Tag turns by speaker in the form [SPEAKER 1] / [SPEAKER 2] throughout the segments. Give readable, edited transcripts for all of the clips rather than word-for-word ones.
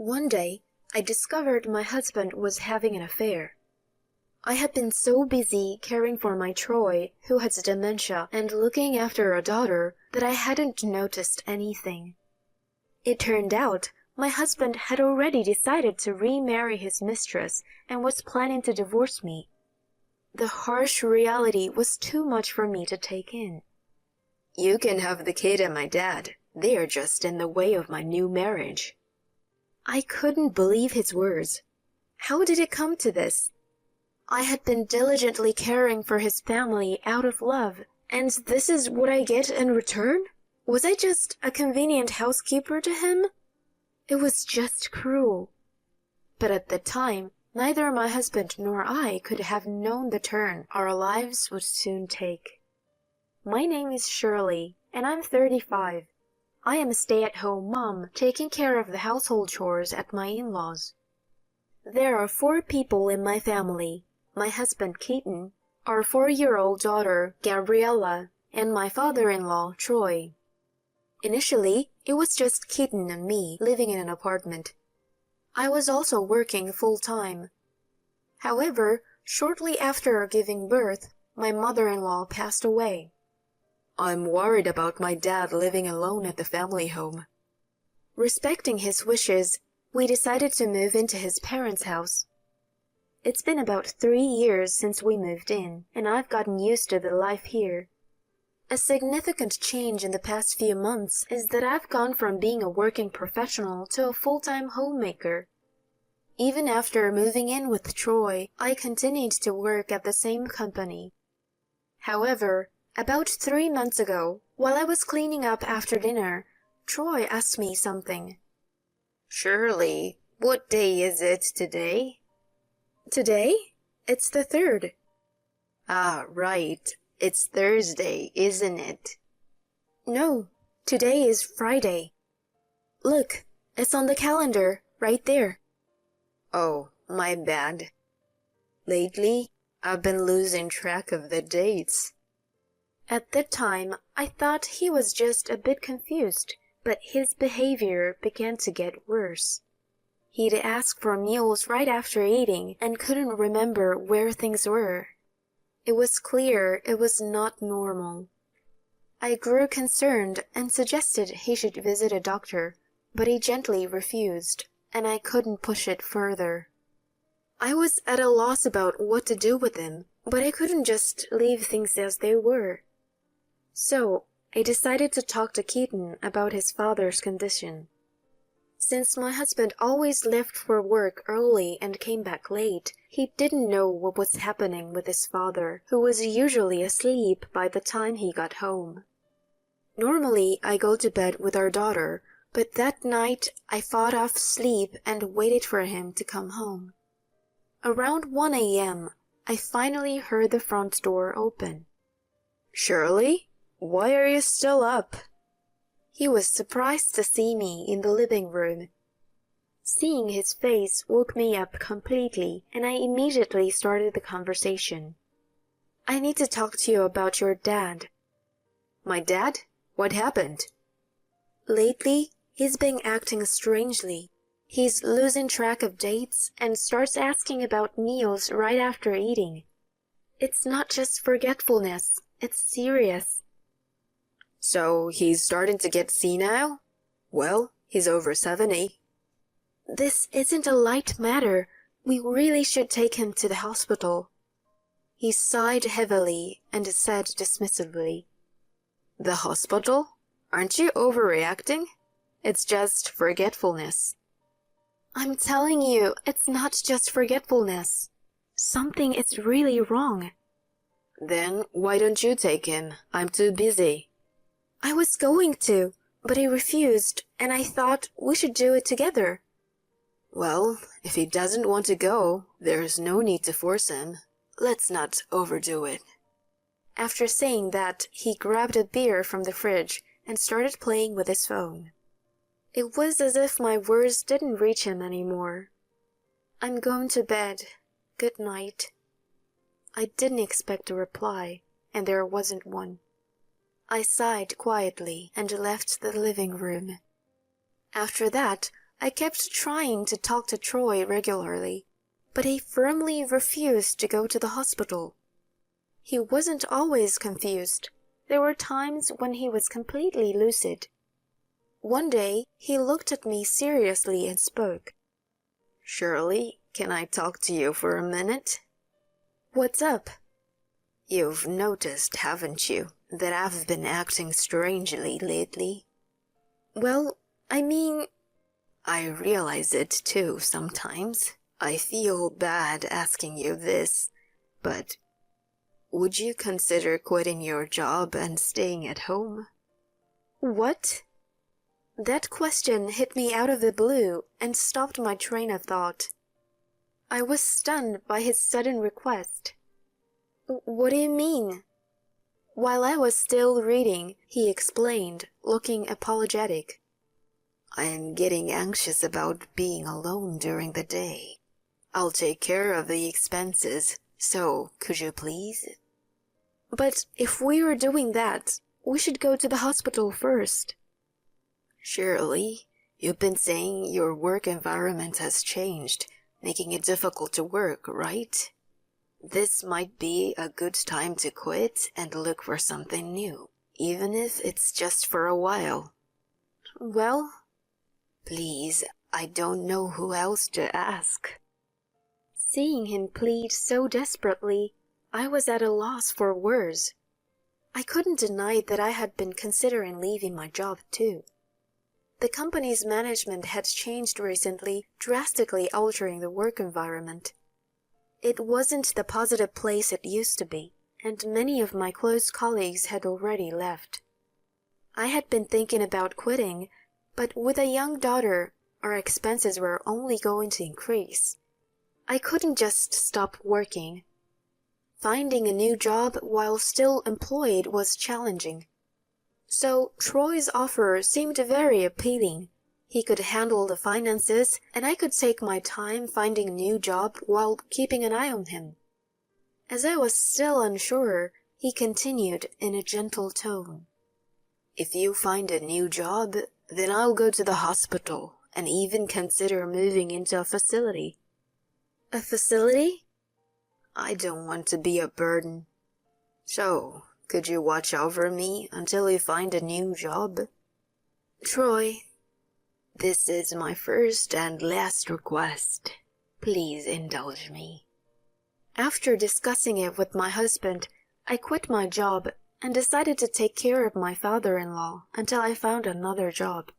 [SPEAKER 1] One day, I discovered my husband was having an affair. I had been so busy caring for my Troy, who had dementia, and looking after a daughter, that I hadn't noticed anything. It turned out my husband had already decided to remarry his mistress and was planning to divorce me. The harsh reality was too much for me to take in. "You can have the kid and my dad. They are just in the way of my new marriage." I couldn't believe his words. How did it come to this? I had been diligently caring for his family out of love, and this is what I get in return? Was I just a convenient housekeeper to him? It was just cruel. But at the time, neither my husband nor I could have known the turn our lives would soon take. My name is Shirley, and I'm 35. I am a stay-at-home mom taking care of the household chores at my in-laws. There are 4 people in my family: my husband Keaton, our 4-year-old daughter Gabriella, and my father-in-law Troy. Initially, it was just Keaton and me living in an apartment. I was also working full-time. However, shortly after giving birth, my mother-in-law passed away. I'm worried about my dad living alone at the family home. Respecting his wishes, we decided to move into his parents' house. It's been about 3 years since we moved in, and I've gotten used to the life here. A significant change in the past few months is that I've gone from being a working professional to a full-time homemaker. Even after moving in with Troy, I continued to work at the same company. However, about 3 months ago, while I was cleaning up after dinner, Troy asked me something. "Shirley, what day is it today?" "Today? It's the 3rd. "Ah, right. It's Thursday, isn't it?" "No, today is Friday. Look, it's on the calendar, right there." "Oh, my bad. Lately, I've been losing track of the dates." At that time, I thought he was just a bit confused, but his behavior began to get worse. He'd ask for meals right after eating and couldn't remember where things were. It was clear it was not normal. I grew concerned and suggested he should visit a doctor, but he gently refused, and I couldn't push it further. I was at a loss about what to do with him, but I couldn't just leave things as they were. So, I decided to talk to Keaton about his father's condition. Since my husband always left for work early and came back late, he didn't know what was happening with his father, who was usually asleep by the time he got home. Normally, I go to bed with our daughter, but that night I fought off sleep and waited for him to come home. Around 1 a.m., I finally heard the front door open. "Shirley? Why are you still up?" He was surprised to see me in the living room. Seeing his face woke me up completely, and I immediately started the conversation. "I need to talk to you about your dad." "My dad? What happened?" "Lately, he's been acting strangely. He's losing track of dates and starts asking about meals right after eating. It's not just forgetfulness, it's serious." "So he's starting to get senile? Well, he's over 70. "This isn't a light matter. We really should take him to the hospital." He sighed heavily and said dismissively, "The hospital? Aren't you overreacting? It's just forgetfulness." "I'm telling you, it's not just forgetfulness. Something is really wrong." "Then why don't you take him? I'm too busy." "I was going to, but he refused, and I thought we should do it together." "Well, if he doesn't want to go, there's no need to force him. Let's not overdo it." After saying that, he grabbed a beer from the fridge and started playing with his phone. It was as if my words didn't reach him anymore. "I'm going to bed. Good night." I didn't expect a reply, and there wasn't one. I sighed quietly and left the living room. After that, I kept trying to talk to Troy regularly, but he firmly refused to go to the hospital. He wasn't always confused. There were times when he was completely lucid. One day, he looked at me seriously and spoke. "Shirley, can I talk to you for a minute?" "What's up?" "You've noticed, haven't you, that I've been acting strangely lately?" "Well, I mean—" "I realize it too sometimes. I feel bad asking you this, but would you consider quitting your job and staying at home?" "What?" That question hit me out of the blue and stopped my train of thought. I was stunned by his sudden request. "What do you mean?" While I was still reading, he explained, looking apologetic. "I'm getting anxious about being alone during the day. I'll take care of the expenses, so could you please?" "But if we are doing that, we should go to the hospital first." "Surely, you've been saying your work environment has changed, making it difficult to work, right? This might be a good time to quit and look for something new, even if it's just for a while." "Well—" "Please, I don't know who else to ask." Seeing him plead so desperately, I was at a loss for words. I couldn't deny that I had been considering leaving my job too. The company's management had changed recently, drastically altering the work environment. It wasn't the positive place it used to be, and many of my close colleagues had already left. I had been thinking about quitting, but with a young daughter, our expenses were only going to increase. I couldn't just stop working. Finding a new job while still employed was challenging. So Troy's offer seemed very appealing. He could handle the finances, and I could take my time finding a new job while keeping an eye on him. As I was still unsure, he continued in a gentle tone. "If you find a new job, then I'll go to the hospital and even consider moving into a facility." "A facility?" "I don't want to be a burden. So, could you watch over me until you find a new job?" "Troy, this is my first and last request. Please indulge me." After discussing it with my husband, I quit my job and decided to take care of my father-in-law until I found another job.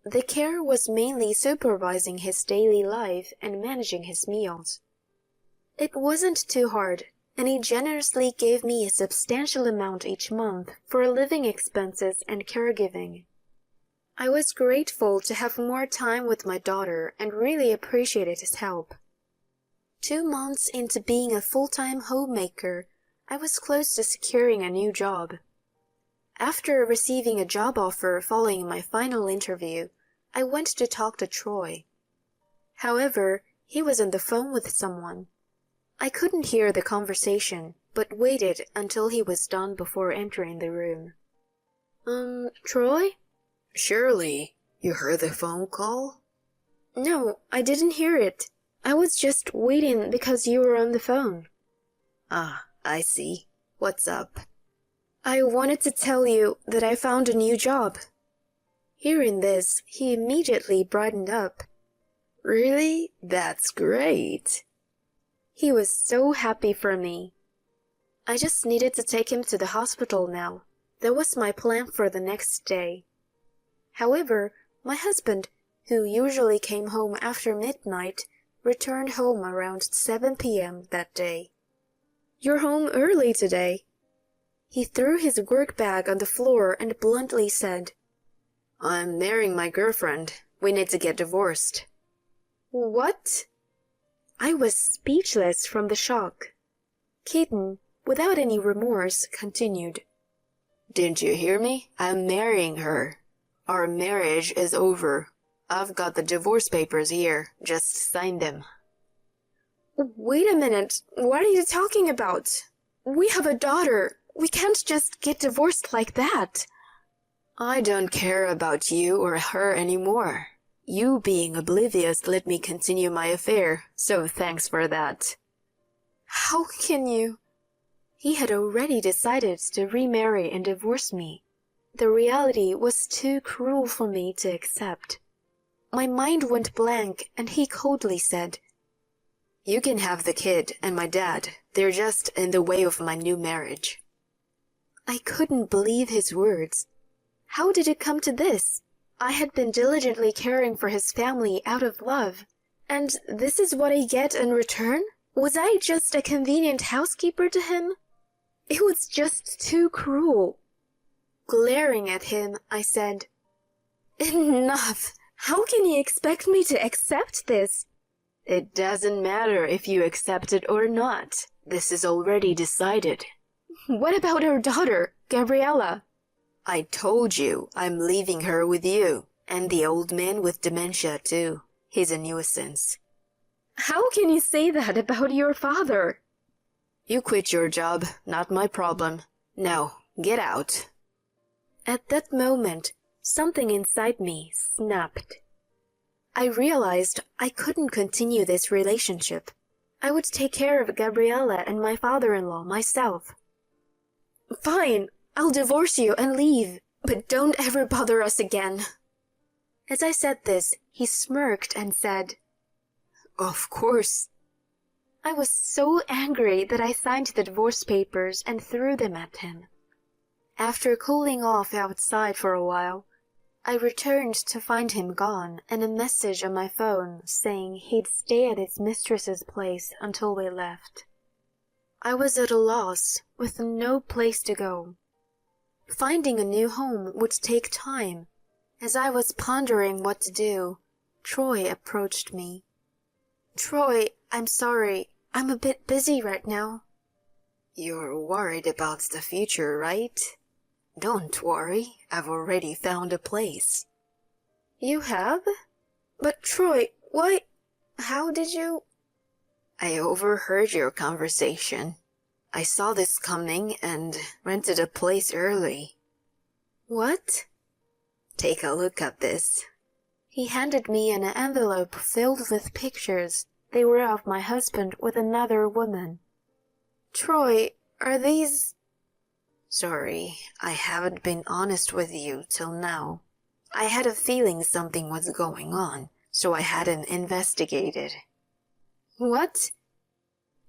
[SPEAKER 1] The care was mainly supervising his daily life and managing his meals. It wasn't too hard, and he generously gave me a substantial amount each month for living expenses and caregiving. I was grateful to have more time with my daughter and really appreciated his help. 2 months into being a full-time homemaker, I was close to securing a new job. After receiving a job offer following my final interview, I went to talk to Troy. However, he was on the phone with someone. I couldn't hear the conversation, but waited until he was done before entering the room. Troy?" "Shirley, you heard the phone call?" "No, I didn't hear it. I was just waiting because you were on the phone." "Ah, I see. What's up?" "I wanted to tell you that I found a new job." Hearing this, he immediately brightened up. "Really? That's great." He was so happy for me. I just needed to take him to the hospital now. That was my plan for the next day. However, my husband, who usually came home after midnight, returned home around 7 p.m. that day. "You're home early today." He threw his work bag on the floor and bluntly said, "I'm marrying my girlfriend. We need to get divorced." "What?" I was speechless from the shock. Keaton, without any remorse, continued, "Didn't you hear me? I'm marrying her. Our marriage is over. I've got the divorce papers here. Just sign them." "Wait a minute. What are you talking about? We have a daughter. We can't just get divorced like that." "I don't care about you or her anymore. You being oblivious let me continue my affair, so thanks for that. How can you? He had already decided to remarry and divorce me. The reality was too cruel for me to accept. My mind went blank, and he coldly said, "You can have the kid and my dad. They're just in the way of my new marriage." I couldn't believe his words. How did it come to this? I had been diligently caring for his family out of love, and this is what I get in return? Was I just a convenient housekeeper to him? It was just too cruel. Glaring at him, I said, "Enough! How can you expect me to accept this?" "It doesn't matter if you accept it or not. This is already decided." "What about our daughter, Gabriella?" "I told you I'm leaving her with you, and the old man with dementia too. He's a nuisance." "How can you say that about your father?" "You quit your job, not my problem. Now, get out." At that moment, something inside me snapped. I realized I couldn't continue this relationship. I would take care of Gabriella and my father-in-law myself. "Fine, I'll divorce you and leave, but don't ever bother us again." As I said this, he smirked and said, "Of course." I was so angry that I signed the divorce papers and threw them at him. After cooling off outside for a while, I returned to find him gone and a message on my phone saying he'd stay at his mistress's place until we left. I was at a loss, with no place to go. Finding a new home would take time. As I was pondering what to do, Troy approached me. "Troy, I'm sorry. I'm a bit busy right now." "You're worried about the future, right?" "Don't worry. I've already found a place." "You have? But Troy, why? How did you?" "I overheard your conversation. I saw this coming and rented a place early." "What?" "Take a look at this." He handed me an envelope filled with pictures. They were of my husband with another woman. "Troy, are these—" "Sorry, I haven't been honest with you till now. I had a feeling something was going on, so I hadn't investigated." "What?"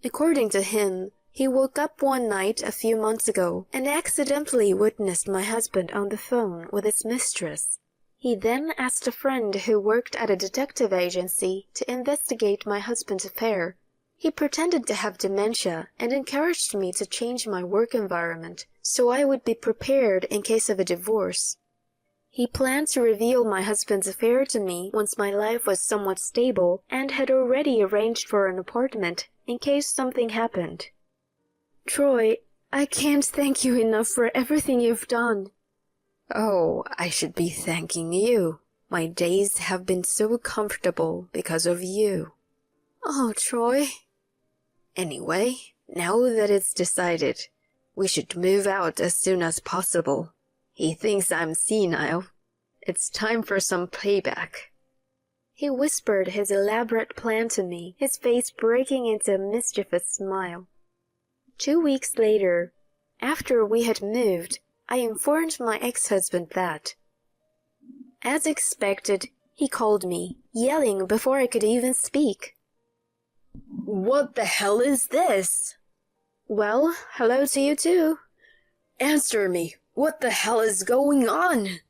[SPEAKER 1] According to him, he woke up one night a few months ago and accidentally witnessed my husband on the phone with his mistress. He then asked a friend who worked at a detective agency to investigate my husband's affair. He pretended to have dementia and encouraged me to change my work environment so I would be prepared in case of a divorce. He planned to reveal my husband's affair to me once my life was somewhat stable and had already arranged for an apartment in case something happened. "Troy, I can't thank you enough for everything you've done." "Oh, I should be thanking you. My days have been so comfortable because of you." "Oh, Troy." "Anyway, now that it's decided, we should move out as soon as possible. He thinks I'm senile. It's time for some payback." He whispered his elaborate plan to me, his face breaking into a mischievous smile. 2 weeks later, after we had moved, I informed my ex-husband that. As expected, he called me, yelling before I could even speak. "What the hell is this?" "Well, hello to you too." "Answer me. What the hell is going on?"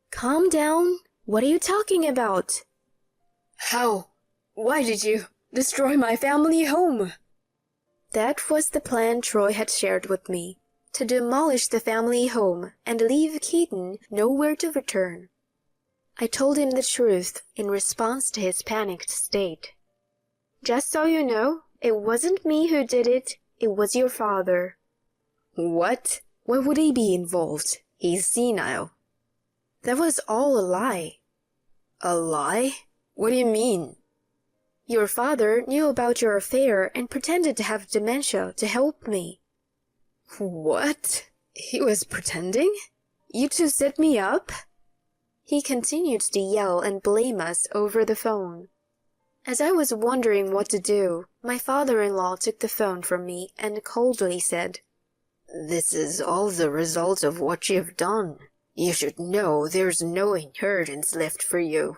[SPEAKER 1] "Calm down. What are you talking about?" "How? Why did you destroy my family home?" That was the plan Troy had shared with me, to demolish the family home and leave Keaton nowhere to return. I told him the truth in response to his panicked state. "Just so you know, it wasn't me who did it, it was your father." "What? Why would he be involved? He's senile." "That was all a lie." "A lie? What do you mean?" "Your father knew about your affair and pretended to have dementia to help me." "What? He was pretending? You two set me up?" He continued to yell and blame us over the phone. As I was wondering what to do, my father-in-law took the phone from me and coldly said, "This is all the result of what you've done. You should know there's no inheritance left for you."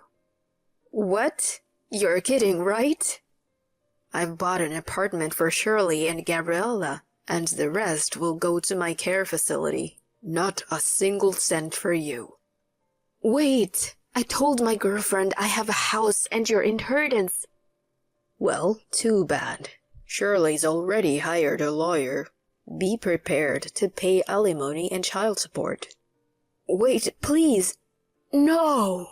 [SPEAKER 1] "What? You're kidding, right?" "I've bought an apartment for Shirley and Gabriella, and the rest will go to my care facility. Not a single cent for you." "Wait, I told my girlfriend I have a house and your inheritance." "Well, too bad. Shirley's already hired a lawyer. Be prepared to pay alimony and child support." "Wait, please. No!"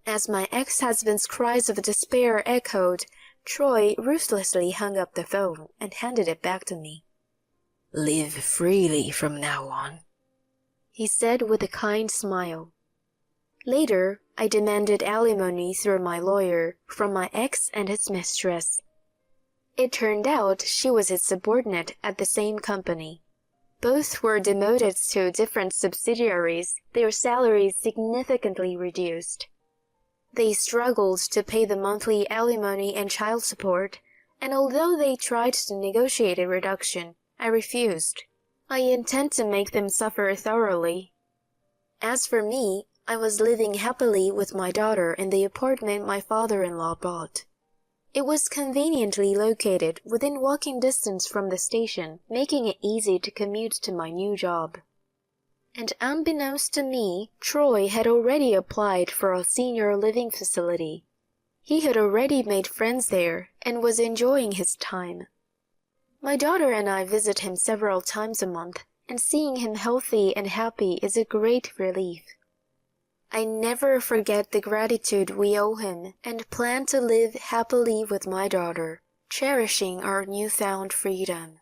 [SPEAKER 1] As my ex-husband's cries of despair echoed, Troy ruthlessly hung up the phone and handed it back to me. "Live freely from now on," he said with a kind smile. Later, I demanded alimony through my lawyer from my ex and his mistress. It turned out she was his subordinate at the same company. Both were demoted to different subsidiaries, their salaries significantly reduced. They struggled to pay the monthly alimony and child support, and although they tried to negotiate a reduction, I refused. I intend to make them suffer thoroughly. As for me, I was living happily with my daughter in the apartment my father-in-law bought. It was conveniently located within walking distance from the station, making it easy to commute to my new job. And unbeknownst to me, Troy had already applied for a senior living facility. He had already made friends there and was enjoying his time. My daughter and I visit him several times a month, and seeing him healthy and happy is a great relief. I never forget the gratitude we owe him and plan to live happily with my daughter, cherishing our newfound freedom.